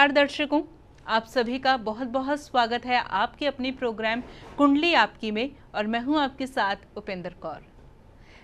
नमस्कार दर्शकों, आप सभी का बहुत बहुत स्वागत है आपके अपनी प्रोग्राम कुंडली आपकी में, और मैं हूं आपके साथ उपेंद्र कौर।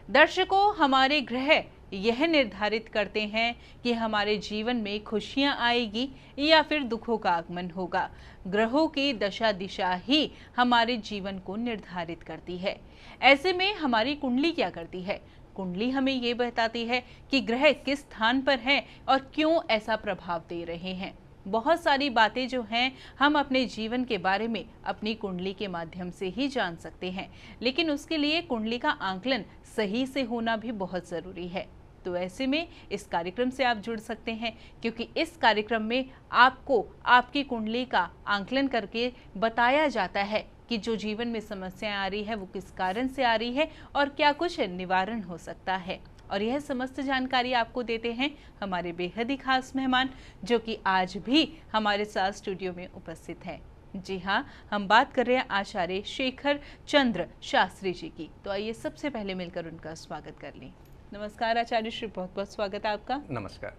दर्शकों, हमारे ग्रह यह निर्धारित करते हैं कि हमारे जीवन में खुशियां आएगी या फिर दुखों का आगमन होगा। ग्रहों की दशा दिशा ही हमारे जीवन को निर्धारित करती है। ऐसे में हमारी कुंडली क्या करती है? कुंडली हमें ये बताती है कि ग्रह किस स्थान पर हैं और क्यों ऐसा प्रभाव दे रहे हैं। बहुत सारी बातें जो हैं हम अपने जीवन के बारे में अपनी कुंडली के माध्यम से ही जान सकते हैं, लेकिन उसके लिए कुंडली का आंकलन सही से होना भी बहुत ज़रूरी है। तो ऐसे में इस कार्यक्रम से आप जुड़ सकते हैं, क्योंकि इस कार्यक्रम में आपको आपकी कुंडली का आंकलन करके बताया जाता है कि जो जीवन में समस्याएं आ रही है वो किस कारण से आ रही है और क्या कुछ निवारण हो सकता है। और यह समस्त जानकारी आपको देते हैं हमारे बेहद ही खास मेहमान, जो कि आज भी हमारे साथ स्टूडियो में उपस्थित हैं। जी हाँ, हम बात कर रहे हैं आचार्य शेखर चंद्र शास्त्री जी की। तो आइए सबसे पहले मिलकर उनका स्वागत कर लें। नमस्कार आचार्य श्री, बहुत बहुत स्वागत है आपका। नमस्कार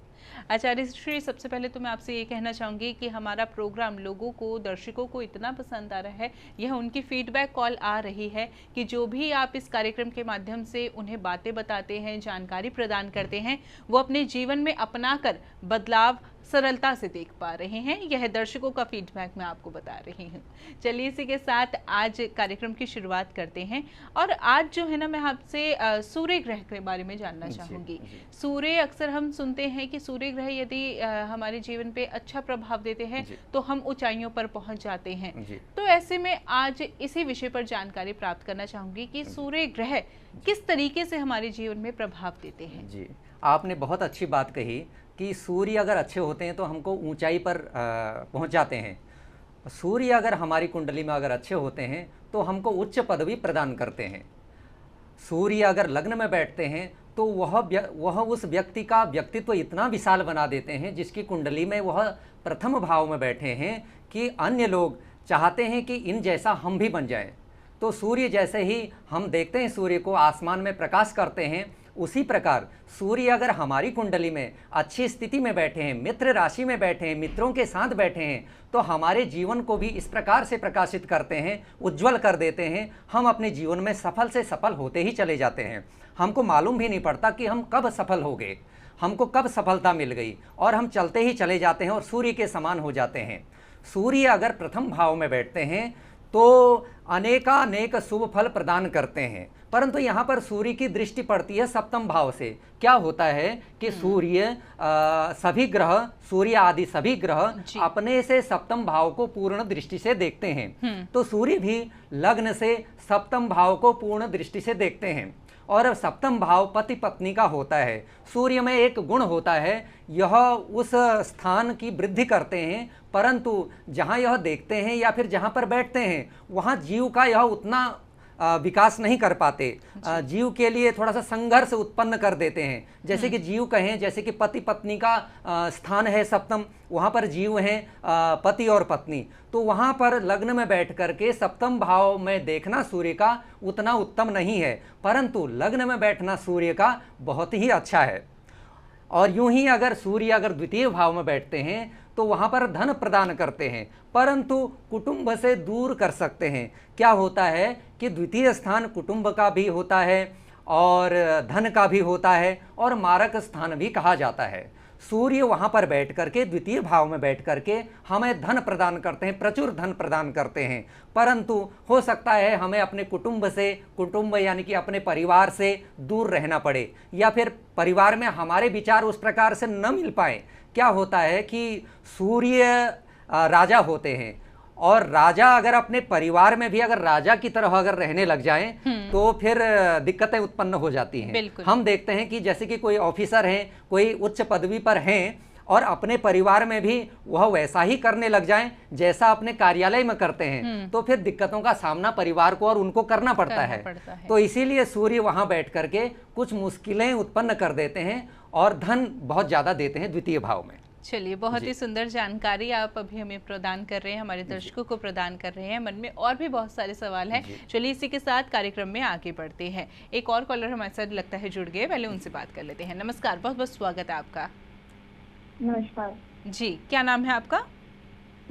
आचार्य श्री, सबसे पहले तो मैं आपसे ये कहना चाहूँगी कि हमारा प्रोग्राम लोगों को, दर्शकों को इतना पसंद आ रहा है, यह उनकी फीडबैक कॉल आ रही है कि जो भी आप इस कार्यक्रम के माध्यम से उन्हें बातें बताते हैं, जानकारी प्रदान करते हैं, वो अपने जीवन में अपनाकर बदलाव सरलता से देख पा रहे हैं। यह दर्शकों का फीडबैक मैं आपको बता रही हूँ। चलिए इसी के साथ आज कार्यक्रम की शुरुआत करते हैं। और आज जो है ना, मैं आपसे सूर्य ग्रह के बारे में जानना चाहूँगी। सूर्य, अक्सर हम सुनते हैं कि सूर्य ग्रह यदि हमारे जीवन पे अच्छा प्रभाव देते हैं तो हम ऊंचाइयों पर पहुंच जाते हैं। तो ऐसे में आज इसी विषय पर जानकारी प्राप्त करना चाहूँगी कि सूर्य ग्रह किस तरीके से हमारे जीवन में प्रभाव देते हैं। जी, आपने बहुत अच्छी बात कही कि सूर्य अगर अच्छे होते हैं तो हमको ऊंचाई पर पहुंच जाते हैं। सूर्य अगर हमारी कुंडली में अगर अच्छे होते हैं तो हमको उच्च पदवी प्रदान करते हैं। सूर्य अगर लग्न में बैठते हैं तो वह उस व्यक्ति का व्यक्तित्व इतना विशाल बना देते हैं, जिसकी कुंडली में वह प्रथम भाव में बैठे हैं कि अन्य लोग चाहते हैं कि इन जैसा हम भी बन जाएं। तो सूर्य जैसे ही हम देखते हैं सूर्य को आसमान में प्रकाश करते हैं, उसी प्रकार सूर्य अगर हमारी कुंडली में अच्छी स्थिति में बैठे हैं, मित्र राशि में बैठे हैं, मित्रों के साथ बैठे हैं, तो हमारे जीवन को भी इस प्रकार से प्रकाशित करते हैं, उज्जवल कर देते हैं। हम अपने जीवन में सफल से सफल होते ही चले जाते हैं। हमको मालूम भी नहीं पड़ता कि हम कब सफल हो गए, हमको कब सफलता मिल गई, और हम चलते ही चले जाते हैं और सूर्य के समान हो जाते हैं। सूर्य अगर प्रथम भाव में बैठते हैं तो अनेकानेक शुभ फल प्रदान करते हैं, परंतु यहाँ पर सूर्य की दृष्टि पड़ती है सप्तम भाव से। क्या होता है कि सूर्य सभी ग्रह, सूर्य आदि सभी ग्रह अपने से सप्तम भाव को पूर्ण दृष्टि से देखते हैं। तो सूर्य भी लग्न से सप्तम भाव को पूर्ण दृष्टि से देखते हैं। और सप्तम भाव पति पत्नी का होता है। सूर्य में एक गुण होता है, यह उस स्थान की वृद्धि करते हैं, परंतु जहाँ यह देखते हैं या फिर जहाँ पर बैठते हैं वहाँ जीव का यह उतना विकास नहीं कर पाते। जीव के लिए थोड़ा सा संघर्ष उत्पन्न कर देते हैं। जैसे कि जीव कहें, जैसे कि पति पत्नी का स्थान है सप्तम, वहाँ पर जीव हैं पति और पत्नी, तो वहाँ पर लग्न में बैठ करके सप्तम भाव में देखना सूर्य का उतना उत्तम नहीं है, परंतु लग्न में बैठना सूर्य का बहुत ही अच्छा है। और यूं ही अगर सूर्य अगर द्वितीय भाव में बैठते हैं तो वहाँ पर धन प्रदान करते हैं, परंतु कुटुंब से दूर कर सकते हैं। क्या होता है कि द्वितीय स्थान कुटुंब का भी होता है और धन का भी होता है और मारक स्थान भी कहा जाता है। सूर्य वहाँ पर बैठ करके, द्वितीय भाव में बैठ करके हमें धन प्रदान करते हैं, प्रचुर धन प्रदान करते हैं, परंतु हो सकता है हमें अपने कुटुंब यानी कि अपने परिवार से दूर रहना पड़े, या फिर परिवार में हमारे विचार उस प्रकार से न मिल पाए। क्या होता है कि सूर्य राजा होते हैं, और राजा अगर अपने परिवार में भी अगर राजा की तरह अगर रहने लग जाएं तो फिर दिक्कतें उत्पन्न हो जाती हैं। हम देखते हैं कि जैसे कि कोई ऑफिसर हैं, कोई उच्च पदवी पर हैं, और अपने परिवार में भी वह वैसा ही करने लग जाएं जैसा अपने कार्यालय में करते हैं, तो फिर दिक्कतों का सामना परिवार को और उनको करना पड़ता है। तो इसीलिए सूर्य वहां बैठ करके कुछ मुश्किलें उत्पन्न कर देते हैं और धन बहुत ज्यादा देते हैं द्वितीय भाव में। चलिए, बहुत ही सुंदर जानकारी आप अभी हमें प्रदान कर रहे हैं, हमारे दर्शकों को प्रदान कर रहे हैं। मन में और भी बहुत सारे सवाल हैं, चलिए इसी के साथ कार्यक्रम में आगे बढ़ते हैं। एक और कॉलर हमारे साथ लगता है जुड़ गए, पहले उनसे बात कर लेते हैं। नमस्कार, बहुत बहुत स्वागत है आपका। नमस्कार। जी, क्या नाम है आपका?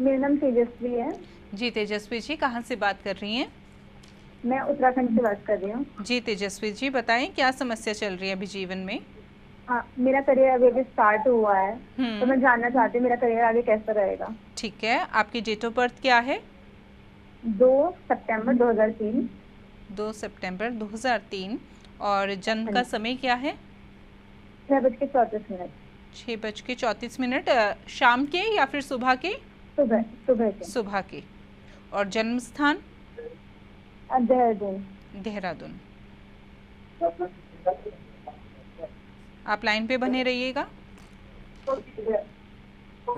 मेरा नाम तेजस्वी है। जी तेजस्वी जी, कहाँ से बात कर रही हैं? मैं उत्तराखंड से बात कर रही हूँ। जी तेजस्वी जी, बताएं क्या समस्या चल रही है अभी जीवन में? हाँ, मेरा करियर अभी अभी स्टार्ट हुआ है, तो मैं जानना चाहती हूँ मेरा करियर आगे कैसा रहेगा। ठीक है, आपकी डेट ऑफ बर्थ क्या है? 2 सितंबर 2003। 2 सितंबर 2003। और जन्म का समय क्या है? 6:34। 6:34, शाम के या फिर सुबह के? सुबह के। सुबह के। और जन्म स्थान? देहरादून। देहरादून। आप लाइन पे बने रहिएगा।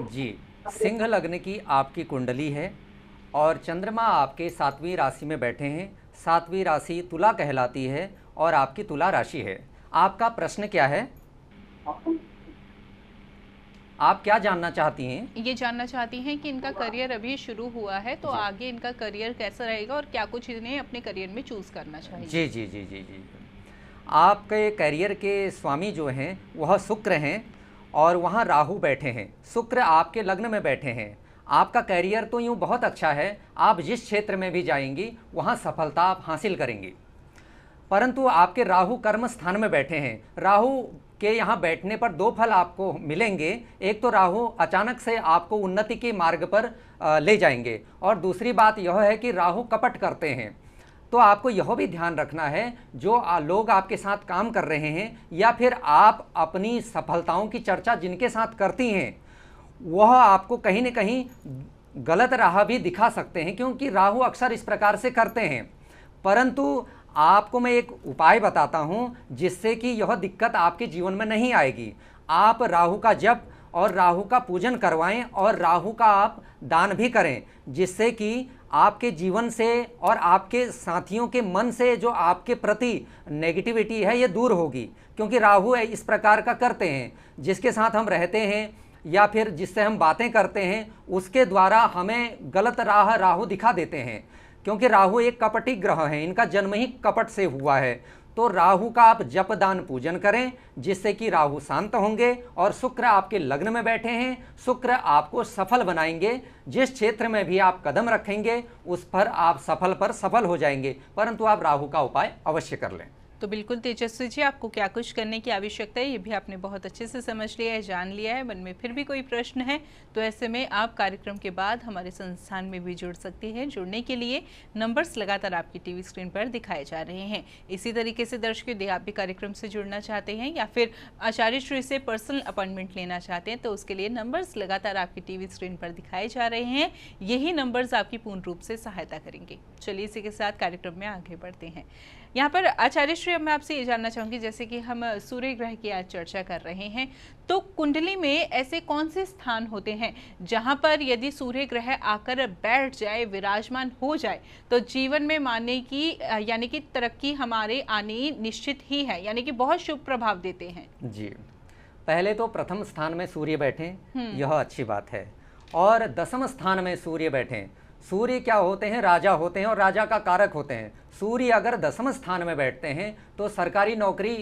जी, सिंह लग्न की आपकी कुंडली है और चंद्रमा आपके 7वीं राशि में बैठे हैं। 7वीं राशि तुला कहलाती है और आपकी तुला राशि है। आपका प्रश्न क्या है? आप क्या जानना चाहती हैं? ये जानना चाहती हैं कि इनका करियर अभी शुरू हुआ है, तो आगे इनका करियर कैसा रहेगा और क्या कुछ इन्हें अपने करियर में चूज करना चाहिए। जी जी जी जी जी। आपके करियर के स्वामी जो हैं वह शुक्र हैं और वहाँ राहु बैठे हैं। शुक्र आपके लग्न में बैठे हैं। आपका करियर तो यूँ बहुत अच्छा है, आप जिस क्षेत्र में भी जाएंगी वहाँ सफलता आप हासिल करेंगी, परंतु आपके राहु कर्म स्थान में बैठे हैं। राहु के यहाँ बैठने पर 2 फल आपको मिलेंगे। एक तो राहु अचानक से आपको उन्नति के मार्ग पर ले जाएंगे, और दूसरी बात यह है कि राहु कपट करते हैं। तो आपको यह भी ध्यान रखना है, जो लोग आपके साथ काम कर रहे हैं या फिर आप अपनी सफलताओं की चर्चा जिनके साथ करती हैं, वह आपको कहीं न कहीं गलत राह भी दिखा सकते हैं, क्योंकि राहु अक्सर इस प्रकार से करते हैं। परंतु आपको मैं एक उपाय बताता हूं जिससे कि यह दिक्कत आपके जीवन में नहीं आएगी। आप राहु का जप और राहु का पूजन करवाएं और राहु का आप दान भी करें, जिससे कि आपके जीवन से और आपके साथियों के मन से जो आपके प्रति नेगेटिविटी है ये दूर होगी। क्योंकि राहु इस प्रकार का करते हैं, जिसके साथ हम रहते हैं या फिर जिससे हम बातें करते हैं उसके द्वारा हमें गलत राह राहु दिखा देते हैं। क्योंकि राहु एक कपटी ग्रह है, इनका जन्म ही कपट से हुआ है। तो राहु का आप जप दान पूजन करें, जिससे कि राहु शांत होंगे। और शुक्र आपके लग्न में बैठे हैं, शुक्र आपको सफल बनाएंगे। जिस क्षेत्र में भी आप कदम रखेंगे उस पर आप सफल हो जाएंगे, परंतु आप राहु का उपाय अवश्य कर लें। तो बिल्कुल तेजस्वी जी, आपको क्या कुछ करने की आवश्यकता है ये भी आपने बहुत अच्छे से समझ लिया है, जान लिया है। मन में फिर भी कोई प्रश्न है तो ऐसे में आप कार्यक्रम के बाद हमारे संस्थान में भी जुड़ सकती हैं। जुड़ने के लिए नंबर्स लगातार आपकी टीवी स्क्रीन पर दिखाए जा रहे हैं। इसी तरीके से दर्शकों, यदि आप भी कार्यक्रम से जुड़ना चाहते हैं या फिर आचार्य श्री से पर्सनल अपॉइंटमेंट लेना चाहते हैं, तो उसके लिए नंबर्स लगातार आपकी टीवी स्क्रीन पर दिखाए जा रहे हैं। यही नंबर्स आपकी पूर्ण रूप से सहायता करेंगे। चलिए इसी के साथ कार्यक्रम में आगे बढ़ते हैं। यहाँ पर आचार्य श्री, मैं आपसे ये जानना चाहूँगी, जैसे कि हम सूर्य ग्रह की आज चर्चा कर रहे हैं, तो कुंडली में ऐसे कौन से स्थान होते हैं जहाँ पर यदि सूर्य ग्रह आकर बैठ जाए, विराजमान हो जाए, तो जीवन में मानने की यानी कि तरक्की हमारे आने निश्चित ही है, यानी कि बहुत शुभ प्रभाव देते हैं? जी, पहले तो प्रथम स्थान में सूर्य बैठे, यह अच्छी बात है। और 10वें स्थान में सूर्य बैठे। सूर्य क्या होते हैं? राजा होते हैं और राजा का कारक होते हैं। सूर्य अगर 10वें स्थान में बैठते हैं तो सरकारी नौकरी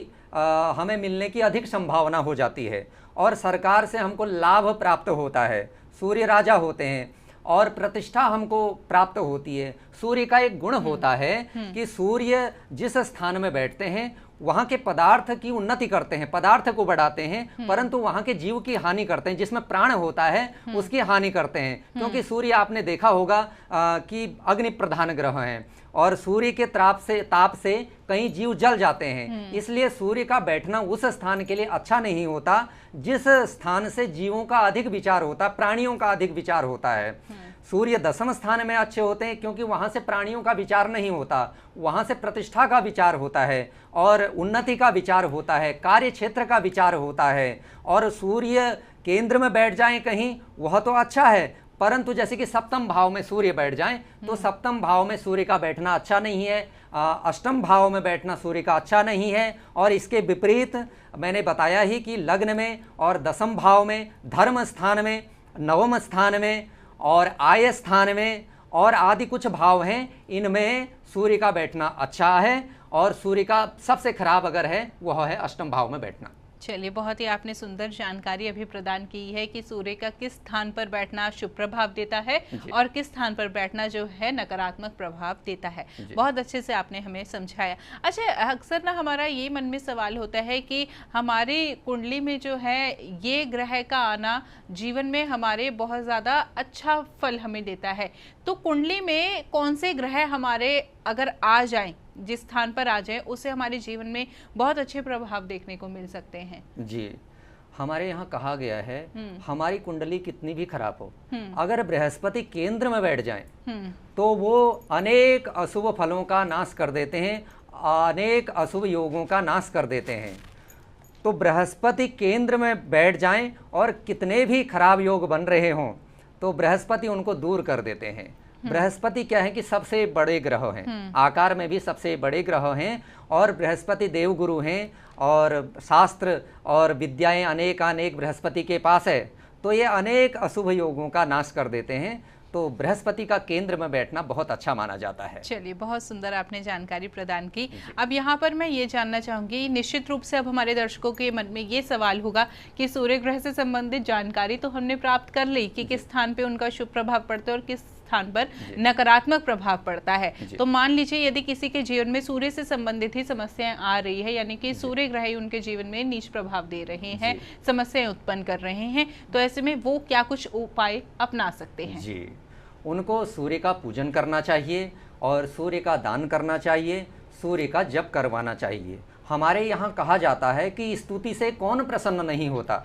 हमें मिलने की अधिक संभावना हो जाती है और सरकार से हमको लाभ प्राप्त होता है। सूर्य राजा होते हैं और प्रतिष्ठा हमको प्राप्त होती है। सूर्य का एक गुण होता है कि सूर्य जिस स्थान में बैठते हैं वहाँ के पदार्थ की उन्नति करते हैं, पदार्थ को बढ़ाते हैं, परंतु वहाँ के जीव की हानि करते हैं। जिसमें प्राण होता है उसकी हानि करते हैं। क्योंकि सूर्य आपने देखा होगा कि अग्नि प्रधान ग्रह हैं और सूर्य के ताप से कई जीव जल जाते हैं। इसलिए सूर्य का बैठना उस स्थान के लिए अच्छा नहीं होता जिस स्थान से जीवों का अधिक विचार होता, प्राणियों का अधिक विचार होता है। सूर्य 10वें स्थान में अच्छे होते हैं क्योंकि वहाँ से प्राणियों का विचार नहीं होता, वहाँ से प्रतिष्ठा का विचार होता है और उन्नति का विचार होता है, कार्य क्षेत्र का विचार होता है। और सूर्य केंद्र में बैठ जाएं कहीं, वह तो अच्छा है, परंतु जैसे कि 7वें भाव में सूर्य बैठ जाएं तो 7वें भाव में सूर्य का बैठना अच्छा नहीं है। 8वें भाव में बैठना सूर्य का अच्छा नहीं है। और इसके विपरीत मैंने बताया ही कि लग्न में और 10वें भाव में, धर्म स्थान में, 9वें स्थान में और आय स्थान में और आदि कुछ भाव हैं, इनमें सूर्य का बैठना अच्छा है। और सूर्य का सबसे खराब अगर है वह है 8वें भाव में बैठना। चलिए, बहुत ही आपने सुंदर जानकारी अभी प्रदान की है कि सूर्य का किस स्थान पर बैठना शुभ प्रभाव देता है और किस स्थान पर बैठना जो है नकारात्मक प्रभाव देता है। बहुत अच्छे से आपने हमें समझाया। अच्छा, अक्सर ना हमारा ये मन में सवाल होता है कि हमारी कुंडली में जो है ये ग्रह का आना जीवन में हमारे बहुत ज़्यादा अच्छा फल हमें देता है, तो कुंडली में कौन से ग्रह हमारे अगर आ जाएं, जिस स्थान पर आ जाए, उससे हमारे जीवन में बहुत अच्छे प्रभाव देखने को मिल सकते हैं? जी, हमारे यहाँ कहा गया है हमारी कुंडली कितनी भी खराब हो, अगर बृहस्पति केंद्र में बैठ जाएं तो वो अनेक अशुभ फलों का नाश कर देते हैं, अनेक अशुभ योगों का नाश कर देते हैं। तो बृहस्पति केंद्र में बैठ जाएं और कितने भी खराब योग बन रहे हों तो बृहस्पति उनको दूर कर देते हैं। बृहस्पति क्या है कि सबसे बड़े ग्रह हैं, आकार में भी सबसे बड़े ग्रह हैं और बृहस्पति देवगुरु हैं और शास्त्र और विद्याएं अनेक बृहस्पति के पास है, तो ये अनेक अशुभ योगों का नाश कर देते हैं। तो बृहस्पति का केंद्र में बैठना बहुत अच्छा माना जाता है। चलिए, बहुत सुंदर आपने जानकारी प्रदान की। अब यहाँ पर मैं ये जानना चाहूंगी, निश्चित रूप से अब हमारे दर्शकों के मन में ये सवाल होगा कि सूर्य ग्रह से संबंधित जानकारी तो हमने प्राप्त कर ली कि किस स्थान पे उनका शुभ प्रभाव पड़ता है और किस स्थान पर नकारात्मक प्रभाव पड़ता है। तो मान लीजिए यदि किसी के जीवन में सूर्य से संबंधित ही समस्याएं आ रही है, यानी कि सूर्य ग्रह ही उनके जीवन में नीच प्रभाव दे रहे हैं, समस्याएं उत्पन्न कर रहे हैं, तो ऐसे में वो क्या कुछ उपाय अपना सकते हैं? जी, उनको सूर्य का पूजन करना चाहिए और सूर्य का दान करना चाहिए, सूर्य का जप करवाना चाहिए। हमारे यहाँ कहा जाता है कि स्तुति से कौन प्रसन्न नहीं होता,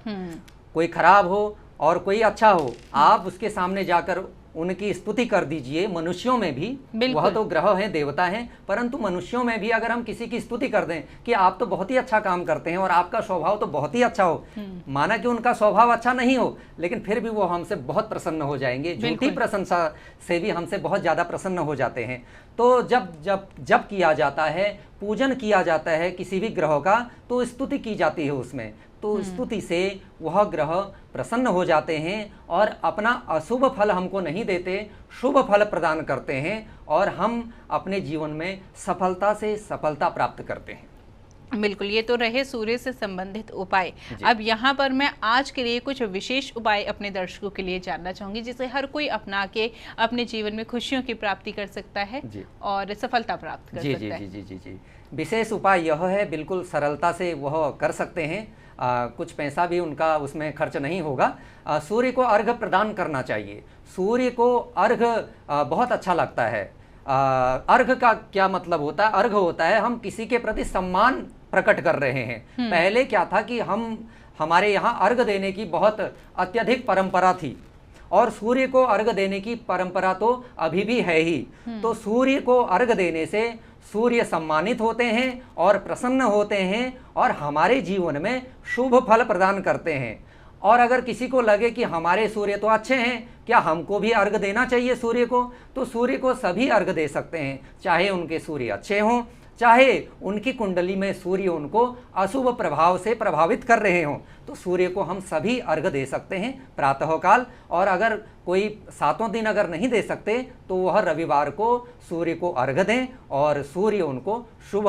कोई खराब हो और कोई अच्छा हो, आप उसके सामने जाकर उनकी स्तुति कर दीजिए। मनुष्यों में भी, वह तो ग्रह हैं, देवता हैं, परंतु मनुष्यों में भी अगर हम किसी की स्तुति कर दें कि आप तो बहुत ही अच्छा काम करते हैं और आपका स्वभाव तो बहुत ही अच्छा हो, माना कि उनका स्वभाव अच्छा नहीं हो, लेकिन फिर भी वो हमसे बहुत प्रसन्न हो जाएंगे, झूठी प्रशंसा से भी हमसे बहुत ज़्यादा प्रसन्न हो जाते हैं। तो जब किया जाता है, पूजन किया जाता है किसी भी ग्रह का, तो स्तुति की जाती है उसमें, तो स्तुति से वह ग्रह प्रसन्न हो जाते हैं और अपना अशुभ फल हमको नहीं देते, शुभ फल प्रदान करते हैं और हम अपने जीवन में सफलता से सफलता प्राप्त करते हैं। बिल्कुल, ये तो रहे सूर्य से संबंधित उपाय। अब यहाँ पर मैं आज के लिए कुछ विशेष उपाय अपने दर्शकों के लिए जानना चाहूंगी, जिसे हर कोई अपना के अपने जीवन में खुशियों की प्राप्ति कर सकता है और सफलता प्राप्त कर सकता है। जी, विशेष उपाय यह है, बिल्कुल सरलता से वह कर सकते हैं, कुछ पैसा भी उनका उसमें खर्च नहीं होगा। सूर्य को अर्घ प्रदान करना चाहिए। सूर्य को अर्घ बहुत अच्छा लगता है। अर्घ का क्या मतलब होता है? अर्घ होता है हम किसी के प्रति सम्मान प्रकट कर रहे हैं। पहले क्या था कि हमारे यहाँ अर्घ देने की बहुत अत्यधिक परंपरा थी और सूर्य को अर्घ देने की परंपरा तो अभी भी है ही। तो सूर्य को अर्घ देने से सूर्य सम्मानित होते हैं और प्रसन्न होते हैं और हमारे जीवन में शुभ फल प्रदान करते हैं। और अगर किसी को लगे कि हमारे सूर्य तो अच्छे हैं, क्या हमको भी अर्घ देना चाहिए सूर्य को, तो सूर्य को सभी अर्घ दे सकते हैं, चाहे उनके सूर्य अच्छे हों, चाहे उनकी कुंडली में सूर्य उनको अशुभ प्रभाव से प्रभावित कर रहे हों, तो सूर्य को हम सभी अर्घ दे सकते हैं प्रातःकाल। और अगर कोई 7 दिन अगर नहीं दे सकते तो वह रविवार को सूर्य को अर्घ दें और सूर्य उनको शुभ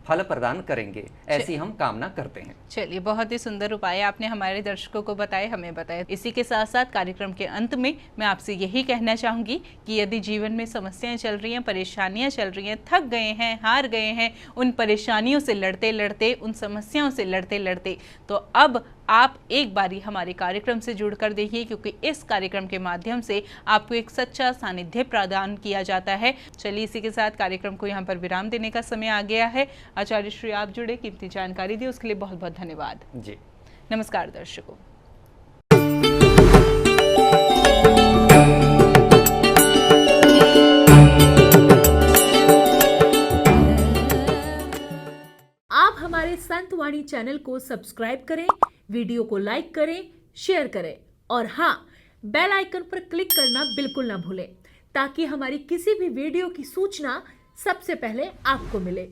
फल प्रदान करेंगे, ऐसी हम कामना करते हैं। चलिए, बहुत ही सुंदर उपाय आपने हमारे दर्शकों को बताए, हमें बताया। इसी के साथ साथ कार्यक्रम के अंत में मैं आपसे यही कहना चाहूंगी कि यदि जीवन में समस्याएं चल रही हैं, परेशानियां चल रही हैं, थक गए हैं, हार गए हैं, उन परेशानियों से लड़ते लड़ते, उन समस्याओं से लड़ते लड़ते, तो अब आप एक बारी हमारे कार्यक्रम से जुड़कर देखिए, क्योंकि इस कार्यक्रम के माध्यम से आपको एक सच्चा सानिध्य प्रदान किया जाता है। चलिए, इसी के साथ कार्यक्रम को यहाँ पर विराम देने का समय आ गया है। आचार्य श्री, आप जुड़े, कीमती जानकारी दी, उसके लिए बहुत बहुत धन्यवाद जी। नमस्कार दर्शकों। आप हमारे संत वाणी चैनल को सब्सक्राइब करें, वीडियो को लाइक करें, शेयर करें और हाँ, बेल आइकन पर क्लिक करना बिल्कुल ना भूलें, ताकि हमारी किसी भी वीडियो की सूचना सबसे पहले आपको मिले।